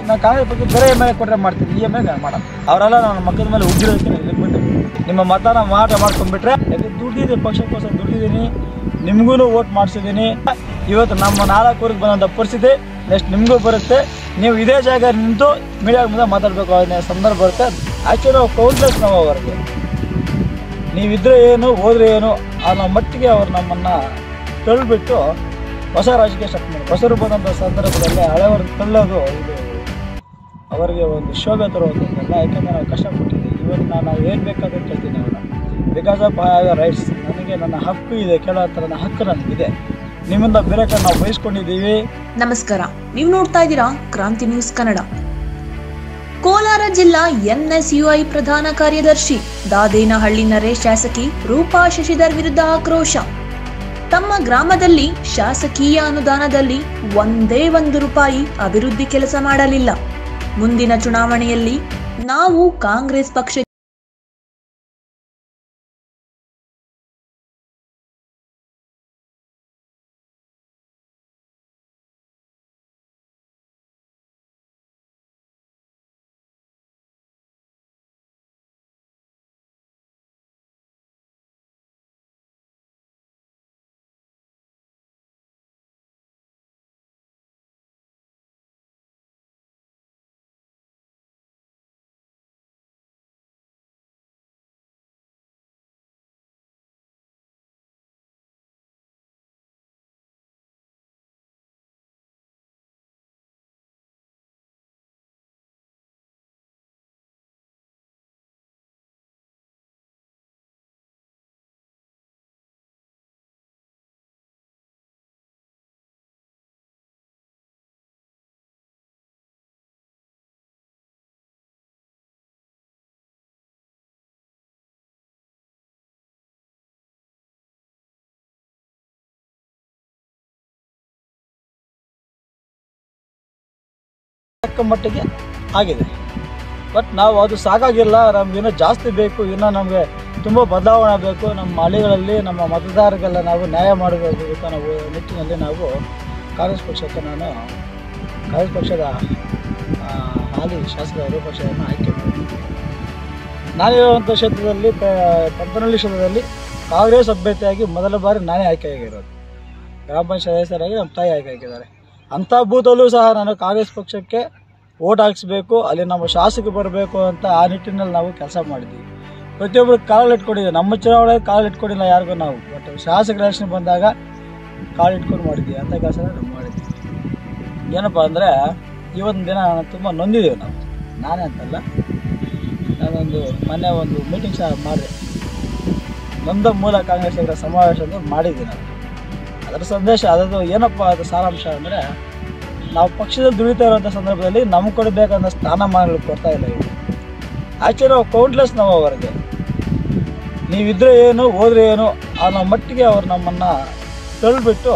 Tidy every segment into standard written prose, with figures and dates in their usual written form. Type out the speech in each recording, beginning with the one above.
ನಾನು ಕಾಂಗ್ರೆಸ್ ಪಕ್ಷ ಬೇರೆ MLA ಕೊಟ್ಟರೆ ಮಾಡ್ತೀನಿ, ಈ MLA ಮಾಡೋದು. ಅವರೆಲ್ಲ ನನ್ನ ಮಕ್ಕದ ಮೇಲೆ ಉಗ್ಗಿರೋದಕ್ಕೆ ಇಲ್ಲಿ ಬಂದೆ. ನಿಮ್ಮ ಮತನ ಮಾಡ್ಕೊಂಡ್ಬಿಟ್ರೆ, ಯಾಕೆ ದುಡ್ಡಿದೆ, ಪಕ್ಷಕ್ಕೋಸ್ಕರ ದುಡ್ಡಿದ್ದೀನಿ, ನಿಮಗೂ ವೋಟ್ ಮಾಡಿಸಿದ್ದೀನಿ. ಇವತ್ತು ನಮ್ಮ 4 ಊರಿಗೆ ಬಂದಂಥ ಪರಿಸ್ಥಿತಿ ನೆಕ್ಸ್ಟ್ ನಿಮಗೂ ಬರುತ್ತೆ. ನೀವು ಇದೇ ಜಾಗ ನಿಂತು ಮೀಡಿಯಾ ಮುಂದೆ ಮಾತಾಡಬೇಕು ಅನ್ನೋ ಸಂದರ್ಭ ಬರುತ್ತೆ. ಆ್ಯಕ್ಚುಲಿ ಕೌಂಟ್ಲೆಸ್ ನಾವು ಅವರಿಗೆ, ನೀವಿದ್ರೆ ಏನು ಹೋದ್ರೆ ಏನು ಅನ್ನೋ ಮಟ್ಟಿಗೆ ಅವ್ರು ನಮ್ಮನ್ನು ತಳ್ಳಿಬಿಟ್ಟು ಹೊಸ ರಾಜಕೀಯ ಸ್ಟಾರ್ಟ್ ಮಾಡಿ ಹೊಸರು ಬಂದಂಥ ಸಂದರ್ಭದಲ್ಲಿ ಹಳೆಯವ್ರ ತಳ್ಳೋದು ಇದು ಅವರಿಗೆ ಒಂದು ಶೋಭೆ ತರುವಂಥದ್ದಲ್ಲ. ಯಾಕಂದರೆ ನಾವು ಕಷ್ಟಪಟ್ಟಿದ್ದೀವಿ. ಇವತ್ತು ನಾನು ಏನು ಬೇಕಾದರೂ ಕೇಳ್ತೀನಿ ಅವನ್ನ, because of I have rights. ನನಗೆ ನನ್ನ ಹಕ್ಕು ಇದೆ, ಕೇಳೋ ಥರದ ಹಕ್ಕು ನನಗಿದೆ. ನಿಮ್ಮಿಂದ ಬೇರೆ ಕಡೆ ನಾವು ಬಯಸ್ಕೊಂಡಿದ್ದೀವಿ. ನಮಸ್ಕಾರ, ನೀವು ನೋಡ್ತಾ ಇದ್ದೀರಾ ಕ್ರಾಂತಿ ನ್ಯೂಸ್ ಕನ್ನಡ. ಕೋಲಾರ ಜಿಲ್ಲಾ NSUI ಪ್ರಧಾನ ಕಾರ್ಯದರ್ಶಿ ದಾದೇನಹಳ್ಳಿ ನರೇಶ್ ಶಾಸಕಿ ರೂಪಾ ಶಶಿಧರ್ ವಿರುದ್ಧ ಆಕ್ರೋಶ. ತಮ್ಮ ಗ್ರಾಮದಲ್ಲಿ ಶಾಸಕೀಯ ಅನುದಾನದಲ್ಲಿ ಒಂದೇ ₹1 ಅಭಿವೃದ್ಧಿ ಕೆಲಸ ಮಾಡಲಿಲ್ಲ. ಮುಂದಿನ ಚುನಾವಣೆಯಲ್ಲಿ ನಾವು ಕಾಂಗ್ರೆಸ್ ಪಕ್ಷ ಮಟ್ಟಿಗೆ ಆಗಿದೆ. ಬಟ್ ನಾವು ಅದು ಸಾಕಾಗಿಲ್ಲ, ನಮಗಿನ್ನೂ ಜಾಸ್ತಿ ಬೇಕು, ಇನ್ನೂ ನಮಗೆ ತುಂಬ ಬದಲಾವಣೆ ಬೇಕು. ನಮ್ಮ ಹಳ್ಳಿಗಳಲ್ಲಿ ನಮ್ಮ ಮತದಾರರಿಗೆಲ್ಲ ನಾವು ನ್ಯಾಯ ಮಾಡಬೇಕು ಅನ್ನೋ ನಿಟ್ಟಿನಲ್ಲಿ ನಾವು ಕಾಂಗ್ರೆಸ್ ಪಕ್ಷಕ್ಕೆ ಕಾಂಗ್ರೆಸ್ ಪಕ್ಷದ ಹಾಲಿ ಶಾಸಕರು ಪಕ್ಷವನ್ನು ಆಯ್ಕೆ ಮಾಡಿದ್ವಿ. ನಾನಿರುವಂಥ ಕ್ಷೇತ್ರದಲ್ಲಿ ಪಂಪನಹಳ್ಳಿ ಕ್ಷೇತ್ರದಲ್ಲಿ ಕಾಂಗ್ರೆಸ್ ಅಭ್ಯರ್ಥಿಯಾಗಿ ಮೊದಲ ಬಾರಿ ನಾನೇ ಆಯ್ಕೆಯಾಗಿರೋದು. ಗ್ರಾಮ ಪಂಚಾಯತ್ ಸದಸ್ಯರಾಗಿ ನಮ್ಮ ತಾಯಿ ಆಯ್ಕೆ ಆಗಿದ್ದಾರೆ. ಅಂಥ ಬೂತಲ್ಲೂ ಸಹ ನಾನು ಕಾಂಗ್ರೆಸ್ ಪಕ್ಷಕ್ಕೆ ಓಟ್ ಹಾಕಿಸ್ಬೇಕು, ಅಲ್ಲಿ ನಮ್ಮ ಶಾಸಕ ಬರಬೇಕು ಅಂತ ಆ ನಿಟ್ಟಿನಲ್ಲಿ ನಾವು ಕೆಲಸ ಮಾಡಿದ್ವಿ. ಪ್ರತಿಯೊಬ್ಬರು ಕಾಲಿಟ್ಕೊಂಡಿದ್ದೀವಿ. ನಮ್ಮ ಚುನಾವಣೆಗೆ ಕಾಲಿಟ್ಕೊಂಡಿಲ್ಲ ಯಾರಿಗೂ ನಾವು, ಬಟ್ ಶಾಸಕರ ಎಲೆಕ್ಷನ್ ಬಂದಾಗ ಕಾಲಿಟ್ಕೊಂಡು ಮಾಡಿದ್ವಿ. ಅಂಥ ಕೆಲಸ ನಾವು ಮಾಡಿದ್ವಿ. ಏನಪ್ಪ ಅಂದರೆ ಇವತ್ತಿನ ದಿನ ತುಂಬ ನೊಂದಿದ್ದೀವಿ ನಾವು. ನಾನೇ ಅಂತಲ್ಲ, ನಾನೊಂದು ಮೊನ್ನೆ ಒಂದು ಮೀಟಿಂಗ್ ಸಹ ಮಾಡಿದೆ. ನೊಂದ ಮೂಲ ಕಾಂಗ್ರೆಸ್ಸಿಗರ ಸಮಾವೇಶ ಅಂತ ಮಾಡಿದ್ದೀನಿ ನಾನು. ಅದರ ಸಂದೇಶ ಅದದು ಏನಪ್ಪ ಅದು ಸಾರಾಂಶ ಅಂದರೆ, ನಾವು ಪಕ್ಷದಲ್ಲಿ ದುಡಿತಾ ಇರುವಂಥ ಸಂದರ್ಭದಲ್ಲಿ ನಮ್ಗೆ ಕೊಡಬೇಕನ್ನೋ ಸ್ಥಾನಮಾನಗಳು ಕೊಡ್ತಾ ಇಲ್ಲ ಇವರು. ಆ್ಯಕ್ಚುಲಿ ನಾವು ಕೌಂಟ್ಲೆಸ್ ನಾವು ಅವರಿಗೆ, ನೀವಿದ್ರೆ ಏನು ಹೋದ್ರೆ ಏನು ಅನ್ನೋ ಮಟ್ಟಿಗೆ ಅವ್ರು ನಮ್ಮನ್ನು ತಳ್ಳಿಬಿಟ್ಟು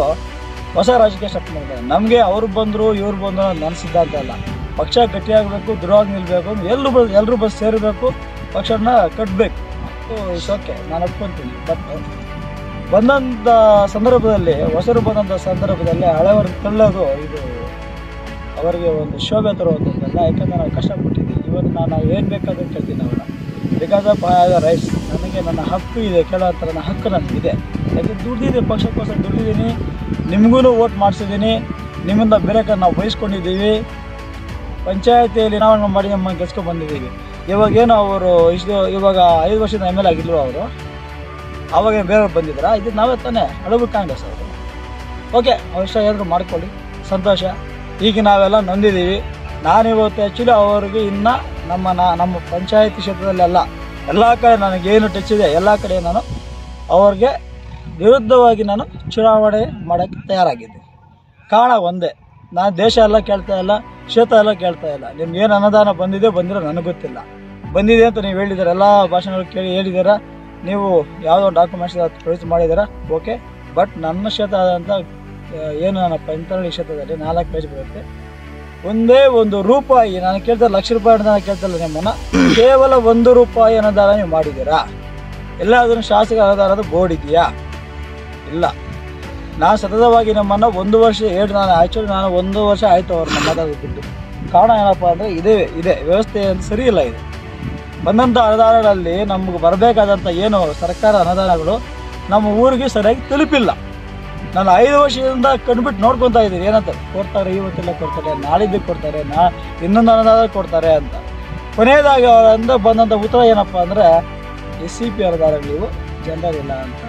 ಹೊಸ ರಾಜಕೀಯ ಸ್ಟಾರ್ಟ್ ಮಾಡಿದ್ದಾರೆ. ನಮಗೆ ಅವ್ರು ಬಂದರು ಇವ್ರು ಬಂದರು ನನ್ನ ಸಿದ್ಧಾಂತ ಅಲ್ಲ. ಪಕ್ಷ ಗಟ್ಟಿಯಾಗಬೇಕು, ದೃಢವಾಗಿ ನಿಲ್ಲಬೇಕು, ಎಲ್ಲರೂ ಬಸ್ ಸೇರಬೇಕು, ಪಕ್ಷನ ಕಟ್ಟಬೇಕು. ಇಟ್ಸ್ ಓಕೆ, ನಾನು ಒಪ್ಕೊತೀನಿ. ಬಟ್ ಬಂದಂಥ ಸಂದರ್ಭದಲ್ಲಿ ಹೊಸರು ಬಂದಂಥ ಸಂದರ್ಭದಲ್ಲಿ ಹಳೆಯವ್ರ ತಳ್ಳೋದು ಇದು ಅವರಿಗೆ ಒಂದು ಶೋಭೆ ತರುವಂಥದ್ದಲ್ಲ. ಯಾಕಂದರೆ ನಾವು ಕಷ್ಟಪಟ್ಟಿದ್ದೀವಿ. ಇವತ್ತು ನಾನು ಏನು ಬೇಕಾದರೂ ಕೇಳ್ತೀನಿ ಅವನ್ನ, because of I have rights. ನನಗೆ ನನ್ನ ಹಕ್ಕು ಇದೆ, ಕೇಳೋ ಥರದ ಹಕ್ಕು ನನಗಿದೆ. ಯಾಕೆ ದುಡ್ಡಿದೆ, ಪಕ್ಷಕ್ಕೋಸ್ಕರ ದುಡ್ಡಿದ್ದೀನಿ, ನಿಮಗೂ ವೋಟ್ ಮಾಡಿಸಿದ್ದೀನಿ, ನಿಮ್ಮಿಂದ ಬೇರೆ ಕಡೆ ನಾವು ಬಯಸ್ಕೊಂಡಿದ್ದೀವಿ. ಪಂಚಾಯತಿಯಲ್ಲಿ ನಾವು ಮಾಡಿ ನಮ್ಮ ಗೆಲ್ಸ್ಕೊಂಡು ಬಂದಿದ್ದೀವಿ. ಇವಾಗೇನು ಅವರು ಇವಾಗ 5 ವರ್ಷದಿಂದ MLA ಆಗಿದ್ರು ಅವರು, ಆವಾಗ ಬೇರೆಯವ್ರು ಬಂದಿದ್ದೀರಾ? ಇದು ನಾವೇ ತಾನೇ ಹಳಬರು ಕಾಂಗ್ರೆಸ್ ಅವರು. ಓಕೆ, ಅವ್ರು ಇಷ್ಟ ಏನಾದರೂ ಮಾಡ್ಕೊಳ್ಳಿ, ಸಂತೋಷ. ಈಗ ನಾವೆಲ್ಲ ನೊಂದಿದ್ದೀವಿ. ನಾನಿವತ್ತು ಆ್ಯಕ್ಚುಲಿ ಅವರಿಗೆ ಇನ್ನು ನಮ್ಮ ಪಂಚಾಯತಿ ಕ್ಷೇತ್ರದಲ್ಲೆಲ್ಲ ಎಲ್ಲ ಕಡೆ ನನಗೇನು ಟಚ್ ಇದೆ ಎಲ್ಲ ಕಡೆ ನಾನು ಅವ್ರಿಗೆ ವಿರುದ್ಧವಾಗಿ ನಾನು ಚುನಾವಣೆ ಮಾಡೋಕ್ಕೆ ತಯಾರಾಗಿದ್ದೆ. ಕಾರಣ ಒಂದೇ, ನಾನು ದೇಶ ಎಲ್ಲ ಕೇಳ್ತಾ ಇಲ್ಲ, ಕ್ಷೇತ್ರ ಎಲ್ಲ ಕೇಳ್ತಾ ಇಲ್ಲ. ನಿಮ್ಗೇನು ಅನುದಾನ ಬಂದಿರೋ ನನಗೆ ಗೊತ್ತಿಲ್ಲ. ಬಂದಿದೆ ಅಂತ ನೀವು ಹೇಳಿದ್ದೀರ, ಎಲ್ಲ ಭಾಷಣಗಳು ಕೇಳಿ ಹೇಳಿದ್ದೀರ, ನೀವು ಯಾವುದೋ ಡಾಕ್ಯುಮೆಂಟ್ಸ್ ಪ್ರೊಡ್ಯೂಸ್ ಮಾಡಿದ್ದೀರಾ, ಓಕೆ. ಬಟ್ ನನ್ನ ಕ್ಷೇತ್ರ ಆದಂಥ ಏನು ನನ್ನ ಪಂಪನಹಳ್ಳಿ ಕ್ಷೇತ್ರದಲ್ಲಿ 4 ಪೇಜ್ ಬರುತ್ತೆ. ಒಂದೇ ₹1 ನಾನು ಕೇಳ್ತಾರೆ, ಲಕ್ಷ ರೂಪಾಯಿ ಅನುದಾನ ಕೇಳ್ತಲ್ಲ ನಿಮ್ಮನ್ನು, ಕೇವಲ ₹1 ಅನುದಾನ ನೀವು ಮಾಡಿದ್ದೀರಾ? ಎಲ್ಲಾದರೂ ಶಾಸಕ ಅನುದಾನದ ಬೋರ್ಡ್ ಇದೆಯಾ? ಇಲ್ಲ. ನಾನು ಸತತವಾಗಿ ನಮ್ಮನ್ನು 1 ವರ್ಷ ನಾನು 1 ವರ್ಷ ಆಯಿತು ಅವ್ರನ್ನ ಮಾತಾಡೋದು ಬಿಟ್ಟು. ಕಾರಣ ಏನಪ್ಪ ಅಂದರೆ ಇದೆ ವ್ಯವಸ್ಥೆ ಸರಿ ಇಲ್ಲ. ಇದು ಬಂದಂಥ ಅನುದಾನಗಳಲ್ಲಿ ನಮಗೆ ಬರಬೇಕಾದಂಥ ಏನು ಸರ್ಕಾರ ಅನುದಾನಗಳು ನಮ್ಮ ಊರಿಗೆ ಸರಿಯಾಗಿ ತಲುಪಿಲ್ಲ. ನಾನು 5 ವರ್ಷದಿಂದ ಕಂಡುಬಿಟ್ಟು ನೋಡ್ಕೊತಾ ಇದ್ದೀನಿ, ಏನಂತ ಕೊಡ್ತಾರೆ, ಇವತ್ತೆಲ್ಲ ಕೊಡ್ತಾರೆ, ನಾಳಿದ್ದು ಕೊಡ್ತಾರೆ, ಇನ್ನೊಂದು ಅನುದಾನ ಕೊಡ್ತಾರೆ ಅಂತ. ಕೊನೆಯದಾಗಿ ಅವರಿಂದ ಬಂದಂಥ ಉತ್ತರ ಏನಪ್ಪ ಅಂದರೆ SCP ಅನುದಾನಗಳು ಜನರಲ್ ಇಲ್ಲ ಅಂತ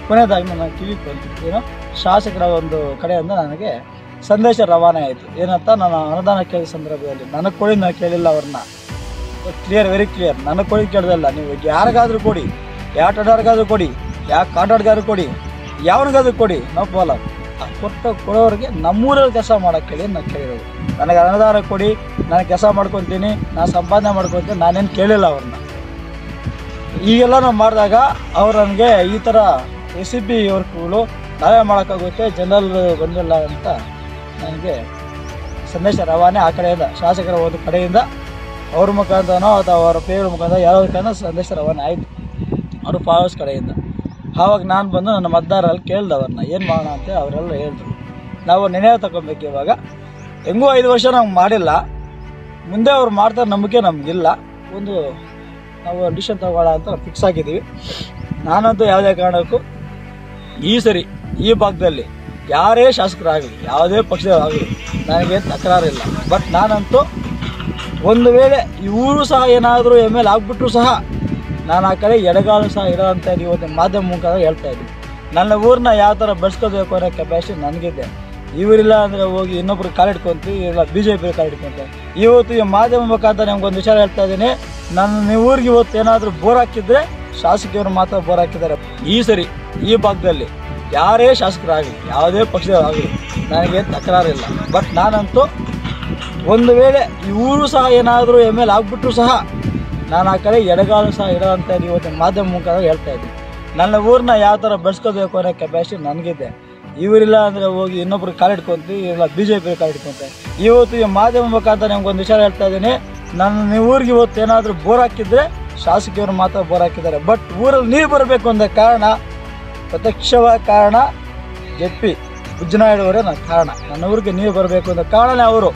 ಕೊನೆಯದಾಗಿ ನನ್ನ ಕಿವಿಗೆ ಬಂತು. ಏನೋ ಶಾಸಕರ ಒಂದು ಕಡೆಯಿಂದ ನನಗೆ ಸಂದೇಶ ರವಾನೆ ಆಯಿತು. ಏನಂತ ನಾನು ಅನುದಾನ ಕೇಳಿದ ಸಂದರ್ಭದಲ್ಲಿ ನನಗೆ ಕೊಡಿ, ನಾನು ಕೇಳಿಲ್ಲ ಅವ್ರನ್ನ. ವೆರಿ ಕ್ಲಿಯರ್, ನನಗೆ ಕೊಡಿ ಕೇಳ್ದಲ್ಲ. ನೀವು ಯಾರಿಗಾದ್ರೂ ಕೊಡಿ, ಯಾವ ಟೆಂಡರ್ಗಾದ್ರೂ ಕೊಡಿ, ಯಾವ ಕಾಂಟ್ರಾಕ್ಟ್ಗಾದ್ರೂ ಕೊಡಿ, ಯಾವನಿಗಾದ್ರೂ ಕೊಡಿ, ನೋ ಪ್ರಾಬ್ಲಮ್. ಕೊಡೋರಿಗೆ ನಮ್ಮೂರಲ್ಲಿ ಕೆಲಸ ಮಾಡೋಕ್ಕೆ ಹೇಳಿ ನಾನು ಕೇಳಿರೋದು. ನನಗೆ ಅನುದಾನ ಕೊಡಿ, ನಾನು ಕೆಲಸ ಮಾಡ್ಕೊತೀನಿ, ನಾನು ಸಂಪಾದನೆ ಮಾಡ್ಕೊತೀನಿ, ನಾನೇನು ಕೇಳಿಲ್ಲ ಅವ್ರನ್ನ. ಈಗೆಲ್ಲ ನಾವು ಮಾಡಿದಾಗ ಅವ್ರು ನನಗೆ ಈ ಥರ SCP ವರ್ಕ್ಗಳು ನಾವೇ ಮಾಡೋಕ್ಕಾಗುತ್ತೆ, ಜನರಲ್ ಬಂದಿಲ್ಲ ಅಂತ ನನಗೆ ಸಂದೇಶ ರವಾನೆ ಆ ಕಡೆಯಿಂದ, ಶಾಸಕರ ಒಂದು ಕಡೆಯಿಂದ ಅವ್ರ ಮುಖಾಂತರನೋ ಅಥವಾ ಅವರ ಪೇರ ಮುಖಾಂತರ ಯಾರೋ ಮುಖಾಂತರ ಸಂದೇಶ ರವಾನೆ ಆಯಿತು ಅವರು ಫಾಲೋವರ್ಸ್ ಕಡೆಯಿಂದ. ಆವಾಗ ನಾನು ಬಂದು ನನ್ನ ಮತದಾರರಲ್ಲಿ ಕೇಳ್ದೆ ಅವ್ರನ್ನ ಏನು ಮಾಡೋಣ ಅಂತ. ಅವರೆಲ್ಲ ಹೇಳಿದ್ರು ನಾವು ನೆನೆ ತಗೊಬೇಕು. ಇವಾಗ ಹೆಂಗೂ 5 ವರ್ಷ ನಾವು ಮಾಡಿಲ್ಲ, ಮುಂದೆ ಅವ್ರು ಮಾಡ್ತಾರೆ ನಂಬಿಕೆ ನಮಗಿಲ್ಲ. ನಾವು ಡಿಸಿಷನ್ ತಗೊಳ್ಳೋಣ ಅಂತ ಫಿಕ್ಸ್ ಆಗಿದ್ದೀವಿ. ನಾನಂತೂ ಯಾವುದೇ ಕಾರಣಕ್ಕೂ ಈ ಸರಿ ಈ ಭಾಗದಲ್ಲಿ ಯಾರೇ ಶಾಸಕರಾಗಲಿ, ಯಾವುದೇ ಪಕ್ಷದವರಾಗಲಿ ನನಗೆ ತಕರಾರಿಲ್ಲ. ಬಟ್ ನಾನಂತೂ ಒಂದು ವೇಳೆ ಇವರು ಸಹ ಏನಾದರೂ ML ಆಗಿಬಿಟ್ರು ಸಹ ನಾನು ಆ ಕಡೆ ಎಡಗಾಲು ಸಹ ಇರೋ ಅಂತ ಇವತ್ತು ಮಾಧ್ಯಮ ಮುಖಾಂತರ ಹೇಳ್ತಾ ಇದ್ದೀನಿ. ನನ್ನ ಊರನ್ನ ಯಾವ ಥರ ಬೆಳೆಸ್ಕೋಬೇಕು ಅನ್ನೋ ಕೆಪಾಸಿಟಿ ನನಗಿದೆ. ಇವರಿಲ್ಲ ಅಂದರೆ ಹೋಗಿ ಇನ್ನೊಬ್ರು ಕಾಲಿಡ್ಕೊಂತೀವಿ, ಇಲ್ಲ BJP ಕಾಲಿಡ್ಕೊಂತೀವಿ. ಇವತ್ತು ಈ ಮಾಧ್ಯಮ ಮುಖಾಂತರ ನಿಮ್ಗೊಂದು ವಿಚಾರ ಹೇಳ್ತಾ ಇದ್ದೀನಿ, ನೀವು ಊರಿಗೆ ಇವತ್ತು ಏನಾದರೂ ಬೋರ್ ಹಾಕಿದ್ರೆ ಶಾಸಕಿಯವರು ಮಾತ್ರ ಬೋರ್ ಹಾಕಿದ್ದಾರೆ. ಈ ಸರಿ ಈ ಭಾಗದಲ್ಲಿ ಯಾರೇ ಶಾಸಕರಾಗಲಿ, ಯಾವುದೇ ಪಕ್ಷದವರಾಗಲಿ ನನಗೆ ತಕರಾರಿಲ್ಲ. ಬಟ್ ನಾನಂತೂ ಒಂದು ವೇಳೆ ಇವರು ಸಹ ಏನಾದರೂ ML ಆಗಿಬಿಟ್ರು ಸಹ ನಾನು ಆ ಕಡೆ ಎಡಗಾಲು ಸಹ ಇರೋ ಅಂತ ಇವತ್ತು ಮಾಧ್ಯಮ ಮುಖಾಂತರ ಹೇಳ್ತಾ ಇದ್ದೀನಿ. ನನ್ನ ಊರನ್ನ ಯಾವ ಥರ ಬೆಳೆಸ್ಕೋಬೇಕು ಅನ್ನೋ ಕೆಪಾಸಿಟಿ ನನಗಿದೆ. ಇವರಿಲ್ಲ ಅಂದರೆ ಹೋಗಿ ಇನ್ನೊಬ್ರು ಕಾಲಿಡ್ಕೊಂತೀವಿ, ಇಲ್ಲ BJP ಕಾಲಿಡ್ಕೊಂತೀವಿ. ಇವತ್ತು ಈ ಮಾಧ್ಯಮ ಮುಖಾಂತರ ನಿಮ್ಗೊಂದು ವಿಚಾರ ಹೇಳ್ತಾ ಇದ್ದೀನಿ, ನೀವು ಊರಿಗೆ ಇವತ್ತು ಏನಾದರೂ ಬೋರ್ ಹಾಕಿದ್ರೆ ಶಾಸಕಿಯವರು ಮಾತ್ರ ಬೋರ್ ಹಾಕಿದ್ದಾರೆ. ಬಟ್ ಊರಲ್ಲಿ ನೀರು ಬರಬೇಕು ಅಂದ ಕಾರಣ, ಪ್ರತ್ಯಕ್ಷವಾದ ಕಾರಣ JP ಬುಜ್ಜನಾಯ್ಡು ಅವರೇ ನನ್ನ ಕಾರಣ. ನನ್ನ ಊರಿಗೆ ನೀರು ಬರಬೇಕು ಅಂದ ಕಾರಣನೇ ಅವರು.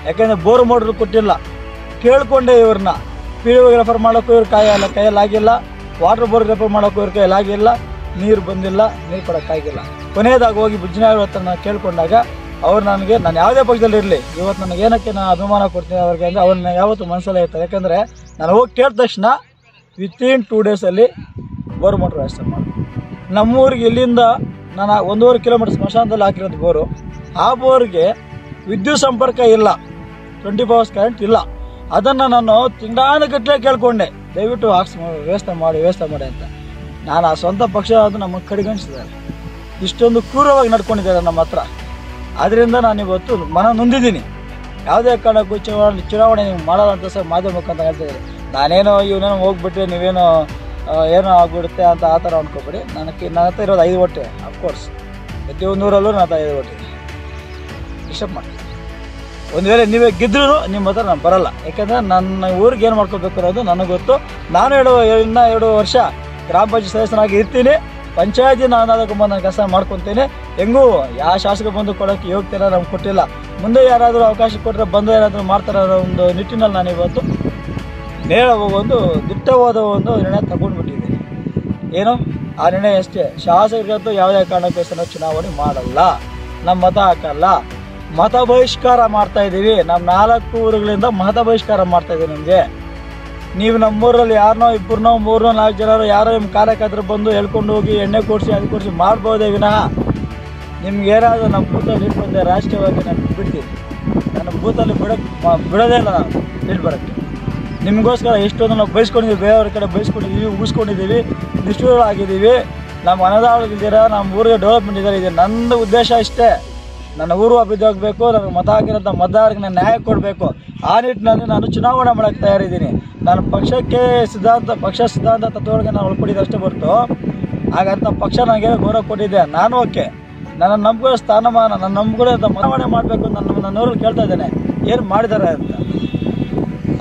ಯಾಕೆಂದರೆ ಬೋರ್ ಮೋಟ್ರ್ ಕೊಟ್ಟಿಲ್ಲ, ಕೇಳಿಕೊಂಡೆ ಇವ್ರನ್ನ. PWO ರೆಫರ್ ಮಾಡೋಕ್ಕೂ ಇವ್ರ ಕೈಯಲ್ಲಾಗಿಲ್ಲ, ವಾಟರ್ ಬೋರ್ ರೆಫರ್ ಮಾಡೋಕ್ಕೂ ಇವ್ರ ಕೈಯಲ್ಲಾಗಿಲ್ಲ, ನೀರು ಬಂದಿಲ್ಲ, ನೀರು ಕೊಡೋಕ್ಕಾಗಿಲ್ಲ. ಕೊನೆಯದಾಗಿ ಹೋಗಿ ಬುಜ್ಜನಾಯ್ಡು ಹತ್ರ ನಾನು ಕೇಳ್ಕೊಂಡಾಗ ಅವ್ರು ನನಗೆ, ನಾನು ಯಾವುದೇ ಪಕ್ಷದಲ್ಲಿ ಇರಲಿ, ಇವತ್ತು ನನಗೆ ಏನಕ್ಕೆ ನಾನು ಅಭಿಮಾನ ಕೊಡ್ತೀನಿ ಅವ್ರಿಗೆ ಅಂದರೆ ಅವ್ರನ್ನ ಯಾವತ್ತೂ ಮನಸ್ಸಲ್ಲೇ ಇರ್ತಾರೆ. ಯಾಕಂದರೆ ನಾನು ಹೋಗಿ ಕೇಳಿದ ತಕ್ಷಣ ವಿತಿನ್ 2 ಡೇಸಲ್ಲಿ ಬೋರ್ ಮೋಟ್ರ್ ವ್ಯವಸ್ಥೆ ಮಾಡಿ ನಮ್ಮೂರಿಗೆ ಇಲ್ಲಿಂದ ನಾನು 1.5 ಕಿಲೋಮೀಟರ್ ಸ್ಮಶಾನದಲ್ಲಿ ಹಾಕಿರೋದು ಬೋರು. ಆ ಬೋರ್ಗೆ ವಿದ್ಯುತ್ ಸಂಪರ್ಕ ಇಲ್ಲ, 24 hours ಕರೆಂಟ್ ಇಲ್ಲ. ಅದನ್ನು ನಾನು ತಿಂಗಳಾನುಗಟ್ಟಲೆ ಕೇಳ್ಕೊಂಡೆ, ದಯವಿಟ್ಟು ವ್ಯವಸ್ಥೆ ಮಾಡಿ ಅಂತ. ನಾನು ಆ ಸ್ವಂತ ಪಕ್ಷ ಅದು ನಮಗೆ ಕಡೆಗಣಿಸಿದ್ದಾರೆ, ಇಷ್ಟೊಂದು ಕ್ರೂರವಾಗಿ ನಡ್ಕೊಂಡಿದ್ದಾರೆ ನಮ್ಮ ಹತ್ರ. ಆದ್ದರಿಂದ ನಾನು ಇವತ್ತು ಮನ ನೊಂದಿದ್ದೀನಿ. ಯಾವುದೇ ಕಾರಣಕ್ಕೂ ಚುನಾವಣೆ ನೀವು ಮಾಡೋಲ್ಲ ಅಂತ ಸಹ ಮಾಧ್ಯಮ ಮುಖಾಂತರ ಹೇಳ್ತಿದ್ದಾರೆ. ನಾನೇನೋ ಇವನೇನೋ ಹೋಗ್ಬಿಟ್ಟು ನೀವೇನೋ ಏನೋ ಆಗ್ಬಿಡುತ್ತೆ ಅಂತ ಆ ಥರ ಅಂದ್ಕೊಬೇಡಿ. ನನ್ನ ಹತ್ರ ಇರೋದು 5 ಓಟೆ. ಅಫ್ಕೋರ್ಸ್ ಪ್ರತಿಯೊಂದೂರಲ್ಲೂ ನನ್ನ ಹತ್ರ 5 ಓಟೆ ಡಿಸ್ಟರ್ಬ್ ಮಾಡಿ. ಒಂದು ವೇಳೆ ನೀವೇ ಗೆದ್ದರೂ ನಿಮ್ಮ ಹತ್ರ ನಾನು ಬರಲ್ಲ. ಯಾಕೆಂದರೆ ನನ್ನ ಊರಿಗೆ ಏನು ಮಾಡ್ಕೋಬೇಕು ಅನ್ನೋದು ನನಗೆ ಗೊತ್ತು. ನಾನು ಇನ್ನೂ 2 ವರ್ಷ ಗ್ರಾಮ ಪಂಚಾಯತ್ ಸದಸ್ಯನಾಗಿ ಇರ್ತೀನಿ. ಪಂಚಾಯತಿ ನಾನು ಅದಕ್ಕೆ ಬಂದು ನಾನು ಕೆಲಸ ಮಾಡ್ಕೊತೀನಿ. ಹೆಂಗೂ ಯಾವ ಶಾಸಕ ಬಂದು ಕೊಡೋಕ್ಕೆ ಯೋಗ್ಯತೆ ನಮ್ಗೆ ಕೊಟ್ಟಿಲ್ಲ. ಮುಂದೆ ಯಾರಾದರೂ ಅವಕಾಶ ಕೊಟ್ಟರೆ ಬಂದು ಏನಾದರೂ ಮಾಡ್ತಾರೆ ಅನ್ನೋ ಒಂದು ನಿಟ್ಟಿನಲ್ಲಿ ನಾನು ಇವತ್ತು ಒಂದು ದಿಟ್ಟವಾದ ಒಂದು ನಿರ್ಣಯ ತಗೊಂಡ್ಬಿಟ್ಟಿದ್ದೀನಿ. ಏನು ಆ ನಿರ್ಣಯ ಅಷ್ಟೇ, ಶಾಸಕರಿಗಂತೂ ಯಾವುದೇ ಕಾರಣಕ್ಕೂ ನಾವು ಚುನಾವಣೆ ಮಾಡಲ್ಲ, ನಮ್ಮ ಮತ ಹಾಕಲ್ಲ, ಮತ ಬಹಿಷ್ಕಾರ ಮಾಡ್ತಾ ಇದ್ದೀವಿ. ನಮ್ಮ 4 ಊರುಗಳಿಂದ ಮತ ಬಹಿಷ್ಕಾರ ಮಾಡ್ತಾ ಇದ್ದೀವಿ. ನಿಮಗೆ ನೀವು ನಮ್ಮೂರಲ್ಲಿ ಯಾರನ್ನೋ 2, 3, 4 ಜನರು ಯಾರೋ ನಿಮ್ಮ ಕಾರ್ಯಕರ್ತರು ಬಂದು ಹೇಳ್ಕೊಂಡು ಹೋಗಿ ಎಣ್ಣೆ ಕೊಡಿಸಿ ಅದು ಕೊಡಿಸಿ ಮಾಡ್ಬೋದೇ ವಿನಃ ನಿಮ್ಗೆ ಏನಾದರೂ ನಮ್ಮ ಬೂತಲ್ಲಿ ಇಟ್ಕೊಂಡೆ ರಾಷ್ಟ್ರೀಯವಾಗಿ ನಾನು ಬಿಡ್ತೀನಿ. ನನ್ನ ಬೂತಲ್ಲಿ ಬಿಡೋದೇ ಇಲ್ಲ, ನಾವು ಇಟ್ಟು ಬರೋಕ್ಕೆ. ನಿಮಗೋಸ್ಕರ ಎಷ್ಟೊಂದು ನಾವು ಬಯಸ್ಕೊಂಡಿದ್ದೀವಿ, ಬೇರೆಯವ್ರ ಕಡೆ ಬಯಸ್ಕೊಂಡಿದ್ದೀವಿ, ಉಗಿಸ್ಕೊಂಡಿದ್ದೀವಿ, ನಿಷ್ಠೂರವಾಗಿದ್ದೀವಿ. ನಮ್ಮ ಅನುದಾನಗಳಿದ್ದೀರ, ನಮ್ಮ ಊರಿಗೆ ಡೆವಲಪ್ಮೆಂಟ್ ಇದೆ. ನನ್ನ ಉದ್ದೇಶ ಇಷ್ಟೇ, ನನ್ನ ಊರು ಅಭಿವೃದ್ಧಿ ಆಗಬೇಕು, ನನಗೆ ಮತ ಹಾಕಿರೋಂಥ ಮತದಾರರಿಗೆ ನಾನು ನ್ಯಾಯ ಕೊಡಬೇಕು. ಆ ನಿಟ್ಟಿನಲ್ಲಿ ನಾನು ಚುನಾವಣೆ ಮಾಡೋಕ್ಕೆ ತಯಾರಿದ್ದೀನಿ. ನಾನು ಪಕ್ಷಕ್ಕೆ ಪಕ್ಷ ಸಿದ್ಧಾಂತ ತತ್ವಗಳಿಗೆ ನಾನು ಒಳಪಡಿದ್ದು ಅಷ್ಟೇ ಹೊರತು ಹಾಗಂತ ಪಕ್ಷ ನನಗೆ ಗೌರವ ಕೊಟ್ಟಿದ್ದೆ. ನಾನು ಓಕೆ, ನನ್ನ ನಂಬಿಕೆ ಸ್ಥಾನಮಾನ, ನನ್ನ ನಂಬಿಕೆ ಚುನಾವಣೆ ಮಾಡಬೇಕು ಅಂತ ನನ್ನೂರಲ್ಲಿ ಕೇಳ್ತಾ ಇದ್ದೇನೆ, ಏನು ಮಾಡಿದ್ದಾರೆ ಅಂತ.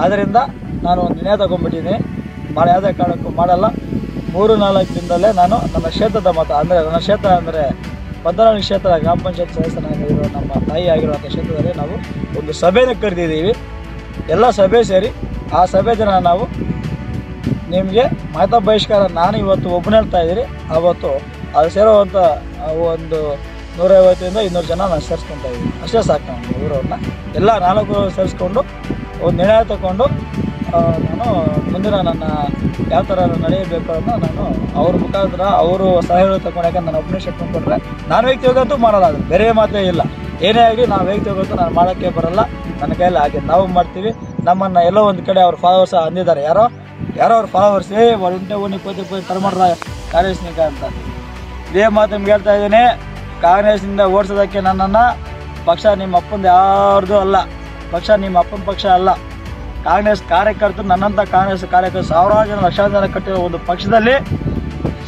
ಆದ್ದರಿಂದ ನಾನು ಒಂದು ನಿರ್ಣಯ ತಗೊಂಡ್ಬಿಟ್ಟಿದ್ದೀನಿ, ಯಾವುದೇ ಕಾರಣಕ್ಕೂ ಮಾಡಲ್ಲ. 3-4 ದಿನದಲ್ಲೇ ನಾನು ನನ್ನ ಕ್ಷೇತ್ರದ ಮತ ಅಂದರೆ ನನ್ನ ಕ್ಷೇತ್ರ ಅಂದರೆ ಪದ್ದನಹಳ್ಳಿ ಕ್ಷೇತ್ರ ಗ್ರಾಮ ಪಂಚಾಯತ್ ಸದಸ್ಯನಾಗಿರೋ ನಮ್ಮ ತಾಯಿ ಆಗಿರುವಂಥ ಕ್ಷೇತ್ರದಲ್ಲಿ ನಾವು ಒಂದು ಸಭೆನ ಕರೆದಿದ್ದೀವಿ. ಎಲ್ಲ ಸಭೆ ಸೇರಿ ಆ ಸಭೆ ದಿನ ನಾವು ನಿಮಗೆ ಮತ ಬಹಿಷ್ಕಾರ ನಾನು ಇವತ್ತು ಒಬ್ಬನೇ ಹೇಳ್ತಾ ಇದ್ದೀನಿ. ಆವತ್ತು ಅದು ಸೇರುವಂಥ ಒಂದು 150 ಇಂದ 200 ಜನ ನಾನು ಸೇರಿಸ್ಕೊತಾ ಇದ್ದೀನಿ. ಅಷ್ಟೇ ಸಾಕು ನಾನು ಊರವ್ರನ್ನ ಎಲ್ಲ 4 ಸೇರಿಸ್ಕೊಂಡು ಒಂದು ನಿರ್ಣಯ ತಗೊಂಡು ನಾನು ಮುಂದಿನ ನನ್ನ ಯಾವ ಥರ ನಡೆಯಬೇಕು ಅನ್ನೋ ನಾನು ಅವ್ರ ಮುಖಾಂತರ ಅವರು ಸಲಹೆಗಳು ತಗೊಂಡು, ಯಾಕಂದ್ರೆ ನಾನು ಒಬ್ಬನೇ ಶಕ್ತಿ ಕೊಟ್ಟರೆ ನಾನು ವ್ಯಕ್ತಿಗಂತೂ ಮಾಡಲ್ಲ. ಅದು ಬೇರೆ ಮಾತೇ ಇಲ್ಲ. ಏನೇ ಆಗಲಿ ನಾವು ವ್ಯಕ್ತಿಗಂತೂ ನಾನು ಮಾಡೋಕ್ಕೆ ಬರಲ್ಲ. ನನ್ನ ಕೈಯಲ್ಲಿ ಆಗಿದೆ ನಾವು ಮಾಡ್ತೀವಿ. ನಮ್ಮನ್ನು ಎಲ್ಲೋ ಒಂದು ಕಡೆ ಅವ್ರ ಫಾಲೋವರ್ಸ್ ಅಂದಿದ್ದಾರೆ, ಯಾರೋ ಅವ್ರ ಫಾಲೋವರ್ಸ್ ಒಂಟೆ ತರಮಾಡ್ರ ಕಾಂಗ್ರೆಸ್ನಿಂದ ಅಂತ. ಇದೇ ಮಾತು ನಿಮ್ಗೆ ಹೇಳ್ತಾ ಇದ್ದೀನಿ. ಕಾಂಗ್ರೆಸ್ನಿಂದ ಓಡಿಸೋದಕ್ಕೆ ನನ್ನನ್ನು ಪಕ್ಷ ನಿಮ್ಮ ಅಪ್ಪಂದು ಯಾರ್ದು ಅಲ್ಲ. ಪಕ್ಷ ನಿಮ್ಮ ಅಪ್ಪನ ಪಕ್ಷ ಅಲ್ಲ. ಕಾಂಗ್ರೆಸ್ ಕಾರ್ಯಕರ್ತರು, ನನ್ನಂಥ ಕಾಂಗ್ರೆಸ್ ಕಾರ್ಯಕರ್ತರು ಸಾವಿರಾರು ಜನ ಲಕ್ಷಾಂತರ ಜನ ಕಟ್ಟಿರೋ ಒಂದು ಪಕ್ಷದಲ್ಲಿ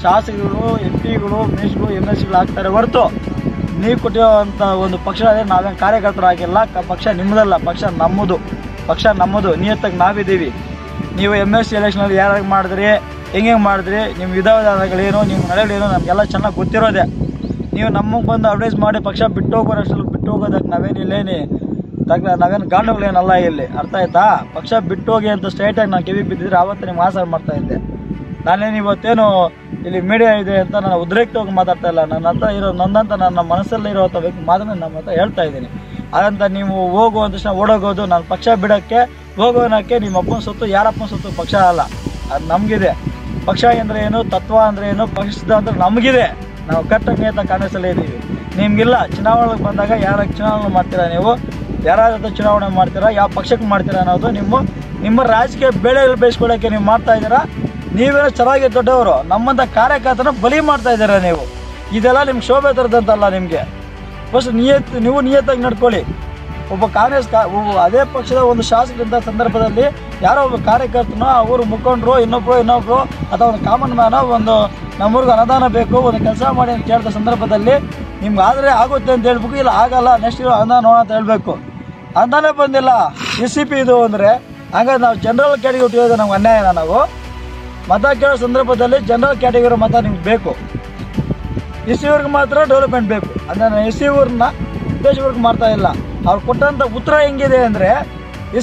ಶಾಸಕರು, MP ಗಳು, ಮಿನಿಸ್ಟ್ರುಗಳು, MLCಗಳು ಆಗ್ತಾರೆ ಹೊರತು ನೀವು ಕೊಟ್ಟಿರೋವಂಥ ಒಂದು ಪಕ್ಷದಲ್ಲಿ ನಾವೇನು ಕಾರ್ಯಕರ್ತರಾಗಿಲ್ಲ. ಪಕ್ಷ ನಿಮ್ಮದಲ್ಲ, ಪಕ್ಷ ನಮ್ಮದು. ನಿಯತ್ತಾಗಿ ನಾವಿದ್ದೀವಿ. ನೀವು MLC ಎಲೆಕ್ಷನಲ್ಲಿ ಯಾರಾಗಿ ಮಾಡಿದ್ರಿ, ಹೆಂಗೆ ಮಾಡಿದ್ರಿ, ನಿಮ್ಮ ವಿಧಾನಗಳೇನು, ನಿಮ್ಮ ನಡೆಗಳೇನು ನಮಗೆಲ್ಲ ಚೆನ್ನಾಗಿ ಗೊತ್ತಿರೋದೆ. ನೀವು ನಮಗೆ ಬಂದು ಅಡ್ವೈಸ್ ಮಾಡಿ ಪಕ್ಷ ಬಿಟ್ಟು ಹೋಗೋದಕ್ಕೆ ನಾವೇನು ಗಾಂಡುಗಳೇನಲ್ಲ ಇಲ್ಲಿ. ಅರ್ಥ ಆಯ್ತಾ? ಪಕ್ಷ ಬಿಟ್ಟು ಹೋಗಿ ಅಂತ ಸ್ಟ್ರೈಟಾಗಿ ನಾನು ಕಿವಿಗೆ ಬಿದ್ದಿದ್ರೆ ಆವತ್ತು ನಿಮ್ಗೆ ಆನ್ಸರ್ ಮಾಡ್ತಾ ಇದ್ದೆ. ನಾನೇನು ಇವತ್ತೇನು ಇಲ್ಲಿ ಮೀಡಿಯಾ ಇದೆ ಅಂತ ನಾನು ಉದ್ರೇಕ್ತವಾಗಿ ಮಾತಾಡ್ತಾ ಇಲ್ಲ. ನನ್ನಂತ ನನ್ನ ಮನಸ್ಸಲ್ಲಿರುವಂಥ ವ್ಯಕ್ತಿ ಮಾತನ್ನು ನಮ್ಮ ಹತ್ರ ಹೇಳ್ತಾ ಇದ್ದೀನಿ. ಅದಂತ ನೀವು ಹೋಗುವಂತ ತಕ್ಷಣ ಓಡೋಗೋದು, ನಾನು ಪಕ್ಷ ಬಿಡೋಕ್ಕೆ ಹೋಗೋನಕ್ಕೆ ನಿಮ್ಮ ಅಪ್ಪನ ಸೊತ್ತು, ಯಾರಪ್ಪನ ಸೊತ್ತು ಪಕ್ಷ ಅಲ್ಲ, ಅದು ನಮಗಿದೆ. ಪಕ್ಷ ಅಂದರೆ ಏನು, ತತ್ವ ಅಂದರೆ ಏನು, ಪಕ್ಷ ಸಿದ್ಧಾಂತ ನಮಗಿದೆ. ನಾವು ಕರೆಕ್ಟಾಗಿ ನೇತ ಕಾಂಗ್ರೆಸ್ಸಲ್ಲೇ ಇದ್ದೀವಿ. ನಿಮಗಿಲ್ಲ. ಚುನಾವಣೆಗೆ ಬಂದಾಗ ಯಾರಾಗ ಚುನಾವಣೆ ಮಾಡ್ತೀರಾ, ನೀವು ಯಾರ ಜೊತೆ ಚುನಾವಣೆ ಮಾಡ್ತೀರಾ, ಯಾವ ಪಕ್ಷಕ್ಕೆ ಮಾಡ್ತೀರಾ ಅನ್ನೋದು ನಿಮ್ಮ ರಾಜಕೀಯ ಬೇಳೆ ಬೇಯಿಸ್ಕೊಳ್ಳೋಕ್ಕೆ ನೀವು ಮಾಡ್ತಾ ಇದ್ದೀರಾ. ನೀವೇನೋ ಚೆನ್ನಾಗಿ ದೊಡ್ಡವರು, ನಮ್ಮಂಥ ಕಾರ್ಯಕರ್ತನ ಬಲಿ ಮಾಡ್ತಾ ಇದ್ದೀರಾ ನೀವು. ಇದೆಲ್ಲ ನಿಮ್ಗೆ ಶೋಭೆ ತರದಂತಲ್ಲ. ನಿಮಗೆ ಫಸ್ಟ್ ನೀವು ನಿಯತ್ತಾಗಿ ನಡ್ಕೊಳ್ಳಿ. ಒಬ್ಬ ಅದೇ ಪಕ್ಷದ ಒಂದು ಶಾಸಕರಿಂದ ಸಂದರ್ಭದಲ್ಲಿ ಯಾರೋ ಒಬ್ಬ ಕಾರ್ಯಕರ್ತನೋ, ಅವರು ಮುಖಂಡರು, ಇನ್ನೊಬ್ರು ಅಥವಾ ಒಂದು ಕಾಮನ್ ಮ್ಯಾನೋ ಒಂದು ನಮ್ಮೂರಿಗೆ ಅನುದಾನ ಬೇಕು, ಒಂದು ಕೆಲಸ ಮಾಡಿ ಅಂತ ಕೇಳಿದ ಸಂದರ್ಭದಲ್ಲಿ ನಿಮ್ಗೆ ಆದರೆ ಆಗುತ್ತೆ ಅಂತ ಹೇಳ್ಬೇಕು, ಇಲ್ಲ ಆಗಲ್ಲ ನೆಕ್ಸ್ಟ್ ಇರೋ ಅನುದಾನ ನೋಡೋಣ ಅಂತ ಹೇಳಬೇಕು. ಅನುದಾನ ಬಂದಿಲ್ಲ, SCP ಇದು ಅಂದರೆ ಹಾಗಾಗಿ ನಾವು ಜನರಲ್ ಕ್ಯಾಟಗರಿ ಹುಟ್ಟಿರೋದು ನಮ್ಗೆ ಅನ್ಯಾಯನ. ನಾವು ಮತ ಕೇಳೋ ಸಂದರ್ಭದಲ್ಲಿ ಜನರಲ್ ಕ್ಯಾಟಗರಿ ಮತ ನಿಮ್ಗೆ ಬೇಕು. SC ಅವ್ರಿಗೆ ಮಾತ್ರ ಡೆವಲಪ್ಮೆಂಟ್ ಬೇಕು. ಅಂದರೆ ನಾನು SC ಅವ್ರನ್ನ ಉದ್ದೇಶವರ್ಗ ಮಾಡ್ತಾ ಇಲ್ಲ. ಅವ್ರು ಕೊಟ್ಟಂಥ ಉತ್ತರ ಹೆಂಗಿದೆ ಅಂದರೆ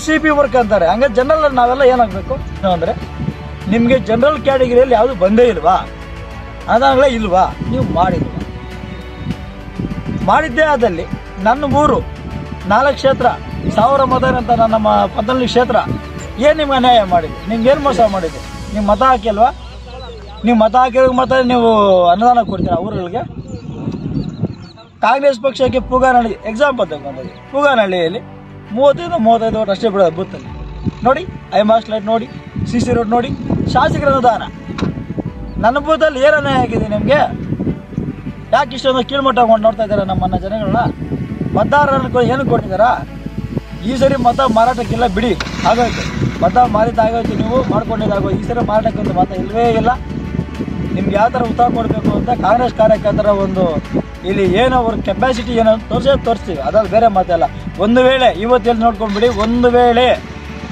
SCP ವರ್ಕ್ ಅಂತಾರೆ. ಹಂಗೆ ಜನರಲ್ ನಾವೆಲ್ಲ ಏನಾಗಬೇಕು ಅಂದರೆ, ನಿಮಗೆ ಜನರಲ್ ಕ್ಯಾಟಗರಿಯಲ್ಲಿ ಯಾವುದು ಬಂದೇ ಇಲ್ವಾ, ಅದಾಗಲೇ ಇಲ್ವಾ, ನೀವು ಮಾಡಿದ್ದೇ ಆದಲ್ಲಿ ನನ್ನ ಊರು 4 ಕ್ಷೇತ್ರ 1000 ಮತ ಅಂತ ನಮ್ಮ ಪದ್ದನಹಳ್ಳಿ ಕ್ಷೇತ್ರ ಏನು ನಿಮ್ಗೆ ಅನ್ಯಾಯ ಮಾಡಿದೆ? ನಿಮ್ಗೇನು ಮೋಸ ಮಾಡಿದೆ? ನೀವು ಮತ ಹಾಕಿಲ್ವಾ? ನೀವು ಮತ ಹಾಕಿರೋ ಮಾತ್ರ ನೀವು ಅನುದಾನ ಕೊಡ್ತೀರಾ ಊರುಗಳಿಗೆ? ಕಾಂಗ್ರೆಸ್ ಪಕ್ಷಕ್ಕೆ ಪೂಗಾನಹಳ್ಳಿ ಎಕ್ಸಾಂಪಲ್ ತಗೊಂಡಿದ್ದೆ. ಪೂಗಾನಹಳ್ಳಿಯಲ್ಲಿ 30-35 ಓಟ್ ಅಷ್ಟೇ ಬಿಡೋದು ಬೂತಲ್ಲಿ. ನೋಡಿ, ಐಮಾಸ್ ಲೈಟ್ ನೋಡಿ, CC ರೋಡ್ ನೋಡಿ, ಶಾಸಕರ ಅನುದಾನ. ನನ್ನ ಬೂತಲ್ಲಿ ಏನು ಅನ್ಯಾಯ ಆಗಿದೆ ನಿಮಗೆ? ಯಾಕೆ ಇಷ್ಟೊಂದು ಕೀಳ್ಮಟ್ಟ ನೋಡ್ತಾ ಇದ್ದಾರೆ ನಮ್ಮನ್ನ ಜನಗಳನ್ನ? ಮತದಾರರನ್ನು ಏನಕ್ಕೆ ಕೊಟ್ಟಿದ್ದಾರಾ? ಈ ಸರಿ ಮತ ಮಾರಾಟಕ್ಕಿಲ್ಲ ಬಿಡಿ, ಆಗೋಯ್ತು. ಮತ ಮಾರಿದ ಆಗೋಯ್ತು, ನೀವು ಮಾಡ್ಕೊಂಡಿದ್ದಾಗೋಯ್ತು. ಈ ಸರಿ ಮಾರಾಟಕ್ಕೆ ಒಂದು ಮತ ಇಲ್ಲವೇ ಇಲ್ಲ. ನಿಮ್ಗೆ ಯಾವ ಥರ ಉತ್ತರ ಕೊಡಬೇಕು ಅಂತ ಕಾಂಗ್ರೆಸ್ ಕಾರ್ಯಕರ್ತರ ಒಂದು ಇಲ್ಲಿ ಏನೋ ಅವ್ರ ಕೆಪಾಸಿಟಿ ಏನೋ ತೋರಿಸ್ತೀವಿ, ಅದಾದ ಬೇರೆ ಮಾತಲ್ಲ. ಒಂದು ವೇಳೆ ಇವತ್ತೆಲ್ಲಿ ನೋಡ್ಕೊಂಡ್ಬಿಡಿ, ಒಂದು ವೇಳೆ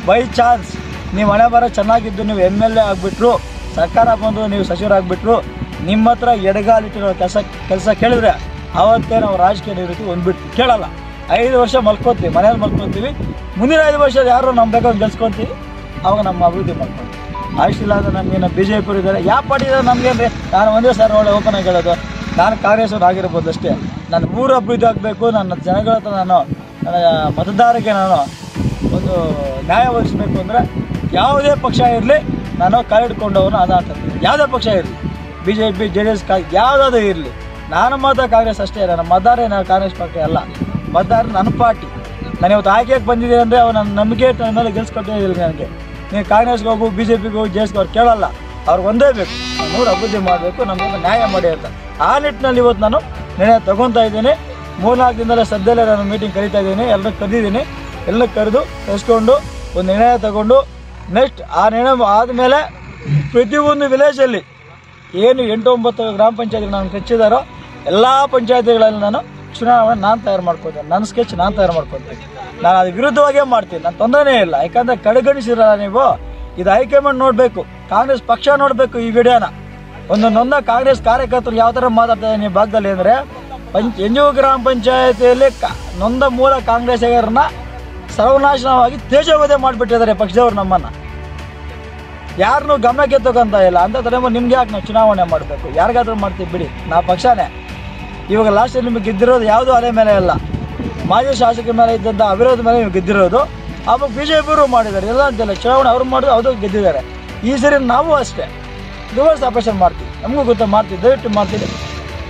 ಬೈ ಚಾನ್ಸ್ ನೀವು ಹಣೆ ಬರ ಚೆನ್ನಾಗಿದ್ದು ನೀವು MLA ಆಗಿಬಿಟ್ರು, ಸರ್ಕಾರ ಬಂದು ನೀವು ಸಚಿವರಾಗಿಬಿಟ್ರು, ನಿಮ್ಮ ಹತ್ರ ಎಡಗಾಲಿಟ್ಟಿರೋ ಕೆಲಸ ಕೇಳಿದ್ರೆ ಅವತ್ತೇ ನಾವು ರಾಜಕೀಯ ನಿವೃತ್ತಿ ಒಂದ್ಬಿಟ್ಟು ಕೇಳಲ್ಲ. 5 ವರ್ಷ ಮಲ್ಕೋತೀವಿ, ಮನೇಲಿ ಮಲ್ಕೊತೀವಿ. ಮುಂದಿನ 5 ವರ್ಷ ಯಾರು ನಮ್ಮ ಬೇಕಾಗಿ ಗೆಲ್ಸ್ಕೊತೀವಿ, ಅವಾಗ ನಮ್ಮ ಅಭಿವೃದ್ಧಿ ಮಾಡ್ಕೊತೀವಿ. ಅಷ್ಟಿಲ್ಲ ಅಂದರೆ ನಮಗೇನು BJP ಇದ್ದಾರೆ, ಯಾವ ಪಾರ್ಟಿ ಇದ್ದಾರೆ ನಮಗೇನ್ರಿ? ನಾನು ಒಂದೇ ಸರ್ ಒಳ್ಳೆ ಓಪನ್ ಆಗಿ ಹೇಳೋದು, ನಾನು ಕಾಂಗ್ರೆಸ್ ಅವ್ರು ಆಗಿರ್ಬೋದು ಅಷ್ಟೇ. ನನ್ನ ಊರು ಅಭಿವೃದ್ಧಿ ಆಗಬೇಕು, ನನ್ನ ಜನಗಳ ಹತ್ರ ನನ್ನ ಮತದಾರರಿಗೆ ನಾನು ಒಂದು ನ್ಯಾಯ ಒದಗಿಸ್ಬೇಕು ಅಂದರೆ ಯಾವುದೇ ಪಕ್ಷ ಇರಲಿ ನಾನು ಕಾಲಿಡ್ಕೊಂಡವನು ಅದಾಂತ. ಯಾವುದೇ ಪಕ್ಷ ಇರಲಿ, BJP JDS ಯಾವುದಾದ್ರೂ ಇರಲಿ, ನಾನು ಮಾತ್ರ ಕಾಂಗ್ರೆಸ್ ಅಷ್ಟೇ. ನನ್ನ ಮತದಾರ ನಾನು ಕಾಂಗ್ರೆಸ್ ಪಾರ್ಟಿ ಅಲ್ಲ, ಮತದಾರ ನನ್ನ ಪಾರ್ಟಿ. ನಾನು ಇವತ್ತು ಆಯ್ಕೆಗೆ ಬಂದಿದ್ದೀನಿ ಅಂದರೆ ಅವ್ರು ನನ್ನ ನಂಬಿಕೆ ನನ್ನ ಮೇಲೆ ಗೆಲ್ಸ್ಕೊಟ್ಟಿದ್ದಿಲ್ಲ. ನನಗೆ ನೀವು ಕಾಂಗ್ರೆಸ್ಗೆ ಹೋಗು, BJPಗೆ ಹೋಗಿ, JDSಗೆ ಅವ್ರು ಕೇಳಲ್ಲ. ಅವ್ರಿಗೆ ಒಂದೇ ಬೇಕು, ನಮ್ಮೂರು ಅಭಿವೃದ್ಧಿ ಮಾಡಬೇಕು, ನಮಗೆ ನ್ಯಾಯ ಮಾಡಿ ಅಂತ. ಆ ನಿಟ್ಟಿನಲ್ಲಿ ಇವತ್ತು ನಾನು ನಿರ್ಣಯ ತಗೊತಾ ಇದ್ದೀನಿ. 3-4 ದಿನದಲ್ಲೇ ಸದ್ಯದಲ್ಲೇ ನಾನು ಮೀಟಿಂಗ್ ಕರೀತಾ ಇದ್ದೀನಿ, ಎಲ್ಲರೂ ಕರೆದಿದ್ದೀನಿ. ಎಲ್ಲ ಕರೆಸ್ಕೊಂಡು ಒಂದು ನಿರ್ಣಯ ತಗೊಂಡು ನೆಕ್ಸ್ಟ್ ಆ ನಿರ್ಣಯ ಆದಮೇಲೆ ಪ್ರತಿಯೊಂದು ವಿಲೇಜಲ್ಲಿ ಏನು 8-9 ಗ್ರಾಮ ಪಂಚಾಯತ್ಗಳು ನಾನು ಕಚ್ಚಿದಾರೋ ಎಲ್ಲ ಪಂಚಾಯತಿಗಳಲ್ಲಿ ನಾನು ಚುನಾವಣೆ ನಾನು ತಯಾರು ಮಾಡ್ಕೊತೀನಿ. ನನ್ನ ಸ್ಕೆಚ್ ನಾನು ತಯಾರು ಮಾಡ್ಕೊತೀನಿ. ನಾನು ಅದು ವಿರುದ್ಧವಾಗೇ ಮಾಡ್ತೀನಿ, ನಾನು ತೊಂದರೆನೇ ಇಲ್ಲ. ಯಾಕಂದರೆ ಕಡೆಗಣಿಸಿರಲ್ಲ ನೀವು. ಇದು ಹೈಕಮಾಂಡ್ ನೋಡಬೇಕು, ಕಾಂಗ್ರೆಸ್ ಪಕ್ಷ ನೋಡಬೇಕು ಈ ವಿಡಿಯೋನ. ಒಂದು ನೊಂದ ಕಾಂಗ್ರೆಸ್ ಕಾರ್ಯಕರ್ತರು ಯಾವ ಥರ ಮಾತಾಡ್ತಾರೆ ನೀವು ಭಾಗದಲ್ಲಿ ಅಂದರೆ, ಎಂಜು ಗ್ರಾಮ ಪಂಚಾಯತಿಯಲ್ಲಿ ನೊಂದ ಮೂಲ ಕಾಂಗ್ರೆಸ್ಸಿಗರನ್ನ ಸರ್ವನಾಶನವಾಗಿ ತೇಜೋವಧೆ ಮಾಡಿಬಿಟ್ಟಿದ್ದಾರೆ ಪಕ್ಷದವ್ರು. ನಮ್ಮನ್ನು ಯಾರನ್ನೂ ಗಮನಕ್ಕೆ ತಗೊಂತ ಇಲ್ಲ. ಅಂತ ಟೈಮು ನಿಮ್ಗೆ ಯಾಕೆ ನಾವು ಚುನಾವಣೆ ಮಾಡಬೇಕು? ಯಾರಿಗಾದ್ರೂ ಮಾಡ್ತೀವಿ ಬಿಡಿ, ನಾವು ಪಕ್ಷನೇ. ಇವಾಗ ಲಾಸ್ಟ್ ನಿಮಗೆ ಗೆದ್ದಿರೋದು ಯಾವುದೂ ಅಲೆ ಮೇಲೆ ಇಲ್ಲ, ಮಾಜಿ ಶಾಸಕರ ಮೇಲೆ ಇದ್ದಂಥ ಅವಿರೋಧ ಮೇಲೆ ನೀವು ಗೆದ್ದಿರೋದು. ಆವಾಗ BJP ಮಾಡಿದ್ದಾರೆ, ಎಲ್ಲ ಅಂತಿಲ್ಲ. ಚುನಾವಣೆ ಅವ್ರು ಮಾಡಿದ್ರು, ಅದು ಗೆದ್ದಿದ್ದಾರೆ. ಈ ಸರಿ ನಾವು ಅಷ್ಟೇ ರಿವರ್ಸ್ ಆಪರೇಷನ್ ಮಾಡ್ತೀವಿ. ನಮಗೂ ಗೊತ್ತಾ ಮಾಡ್ತೀವಿ, ದಯವಿಟ್ಟು ಮಾಡ್ತೀವಿ.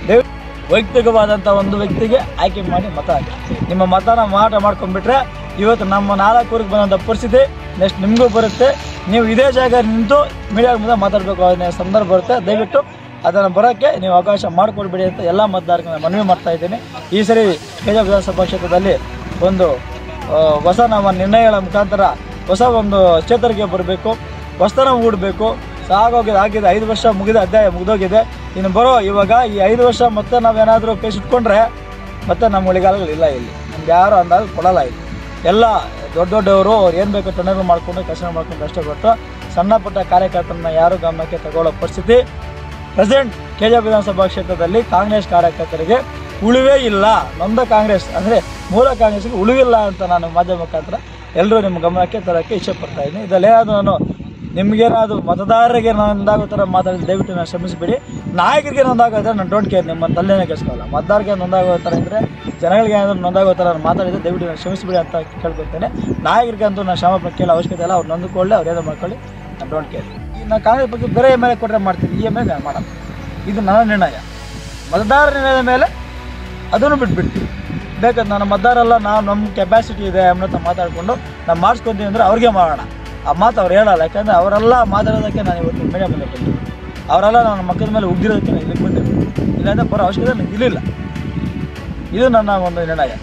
ದಯವಿಟ್ಟು ವೈಯಕ್ತಿಕವಾದಂಥ ಒಂದು ವ್ಯಕ್ತಿಗೆ ಆಯ್ಕೆ ಮಾಡಿ ಮತ ಹಾಕಿ. ನಿಮ್ಮ ಮತನ ಮಾರಾಟ ಮಾಡ್ಕೊಂಡ್ಬಿಟ್ರೆ ಇವತ್ತು ನಮ್ಮ 4 ಊರಿಗೆ ಬಂದಂಥ ಪರಿಸ್ಥಿತಿ ನೆಕ್ಸ್ಟ್ ನಿಮಗೂ ಬರುತ್ತೆ. ನೀವು ಇದೇ ಜಾಗ ನಿಂತು ಮೀಡಿಯಾ ಮುಂದೆ ಮಾತಾಡಬೇಕು ಅನ್ನೋ ಸಂದರ್ಭ ಬರುತ್ತೆ. ದಯವಿಟ್ಟು ಅದನ್ನು ಬರೋಕ್ಕೆ ನೀವು ಅವಕಾಶ ಮಾಡಿಕೊಡ್ಬೇಡಿ ಅಂತ ಎಲ್ಲ ಮತದಾರರಿಗೆ ನಾನು ಮನವಿ ಮಾಡ್ತಾ ಇದ್ದೀನಿ. ಈ ಸರಿ ಕೆಜೆ ವಿಧಾನಸಭಾ ಕ್ಷೇತ್ರದಲ್ಲಿ ಒಂದು ಹೊಸ ನಮ್ಮ ನಿರ್ಣಯಗಳ ಮುಖಾಂತರ ಹೊಸ ಒಂದು ಚೇತರಿಕೆ ಬರಬೇಕು, ಹೊಸತನ ಮೂಡಬೇಕು. ಆಗಿದ್ದು 5 ವರ್ಷ ಮುಗಿದ ಅಧ್ಯಾಯ ಮುಗಿದೋಗಿದೆ. ಇನ್ನು ಇವಾಗ ಈ 5 ವರ್ಷ ಮತ್ತೆ ನಾವೇನಾದರೂ ಕೇಸ್ ಇಟ್ಕೊಂಡ್ರೆ ಮತ್ತೆ ನಮ್ಮ ಉಳಿಗಾಲಗಳಿಲ್ಲ. ಇಲ್ಲಿ ನಮ್ಗೆ ಯಾರು ಅಂದಾಗ ಕೊಡಲ್ಲ. ಇಲ್ಲಿ ಎಲ್ಲ ದೊಡ್ಡವರು ಅವ್ರು ಏನು ಬೇಕೋ ಟರ್ನರ್ ಮಾಡಿಕೊಂಡು ಕೆಲಸ ಮಾಡ್ಕೊಂಡು ಅಷ್ಟೇ ಬಿಟ್ಟು ಸಣ್ಣ ಪುಟ್ಟ ಕಾರ್ಯಕರ್ತರನ್ನ ಯಾರು ಗಮನಕ್ಕೆ ತಗೊಳ್ಳೋ ಪರಿಸ್ಥಿತಿ ಪ್ರೆಸೆಂಟ್ ಕೆಜೆ ವಿಧಾನಸಭಾ ಕ್ಷೇತ್ರದಲ್ಲಿ ಕಾಂಗ್ರೆಸ್ ಕಾರ್ಯಕರ್ತರಿಗೆ ಉಳಿವೇ ಇಲ್ಲ. ನೊಂದ ಕಾಂಗ್ರೆಸ್ ಅಂದರೆ ಮೂಲ ಕಾಂಗ್ರೆಸ್ಗೆ ಉಳಿವಿಲ್ಲ ಅಂತ ನಾನು ಮಾಧ್ಯಮ ಮುಖಾಂತರ ಎಲ್ಲರೂ ನಿಮ್ಮ ಗಮನಕ್ಕೆ ತರೋಕ್ಕೆ ಇಷ್ಟಪಡ್ತಾ ಇದ್ದೀನಿ. ಇದಲ್ಲೇನಾದರೂ ನಾನು ನಿಮಗೇನಾದರೂ ಮತದಾರರಿಗೆ ನೊಂದಾಗೋ ಥರ ಮಾತಾಡಿದ್ರೆ ದಯವಿಟ್ಟು ನಾನು ಶ್ರಮಿಸಿಬಿಡಿ. ನಾಯಕರಿಗೆ ನೊಂದಾಗೋ ಥರ ನಾನು ಡೋಂಟ್ ಕೇರ್, ನಿಮ್ಮ ತಲೆನೇ ಕೆಲ್ಸ್ಕೊಳ್ಳಲ್ಲ. ಮತದಾರರಿಗೆ ನೊಂದಾಗೋ ಥರ ಇದ್ದರೆ, ಜನಗಳಿಗೆ ಏನಾದರೂ ನೊಂದಾಗೋ ಥರ ನಾನು ಮಾತಾಡಿದರೆ ದಯವಿಟ್ಟು ನಾನು ಶ್ರಮಿಸಿಬಿಡಿ ಅಂತ ಕೇಳ್ಕೊಳ್ತೇನೆ. ನಾಯಕರಿಗೆ ಅಂತೂ ನಾನು ಶ್ರಮ ಕೇಳೋ ಅವಶ್ಯಕತೆ ಇಲ್ಲ. ಅವ್ರು ನೊಂದುಕೊಳ್ಳಿ, ಅವ್ರು ಏನೋ ಮಾಡ್ಕೊಳ್ಳಿ, ನಾನು ಡೋಂಟ್ ಕೇರ್. ಈಗ ನಾನು ಕಾಂಗ್ರೆಸ್ ಬಗ್ಗೆ ಬೇರೆ ಮೇಲೆ ಕೊಟ್ಟರೆ ಮಾಡ್ತೀನಿ, ಈ ಮೇಲೆ ನಾನು ಮಾಡಲ್ಲ. ಇದು ನನ್ನ ನಿರ್ಣಯ. ಮತದಾರರ ನಿರ್ಣಯದ ಮೇಲೆ ಅದನ್ನು ಬಿಟ್ಬಿಡ್ತೀವಿ. ಬೇಕಾದ್ರೆ ನಾನು ಮತದಾರಲ್ಲ, ನಾವು ನಮ್ಮ ಕೆಪಾಸಿಟಿ ಇದೆ ಅನ್ನೋದು ಮಾತಾಡಿಕೊಂಡು ನಾವು ಮಾಡಿಸ್ಕೊತೀವಿ ಅಂದರೆ ಅವ್ರಿಗೆ ಮಾಡೋಣ. ಆ ಮಾತು ಅವ್ರು ಹೇಳಲ್ಲ. ಯಾಕಂದರೆ ಅವರೆಲ್ಲ ಮಾತಾಡೋದಕ್ಕೆ ನಾನು ಇವತ್ತು ಮೀಡಿಯಾ ಮುಂದೆ ಬಂದಿದ್ದೀನಿ. ಅವರೆಲ್ಲ ನನ್ನ ಮಕ್ಕದ ಮೇಲೆ ಉಗ್ಗಿರೋದಕ್ಕೆ ನಾನು ಇಲ್ಲಿಗೆ ಬಂದಿದ್ದೀನಿ. ಇಲ್ಲಾಂದರೆ ಬರೋ ಅವಶ್ಯಕತೆ ನನಗೆ ಇರಲಿಲ್ಲ. ಇದು ನನ್ನ ಒಂದು ನಿರ್ಣಯ.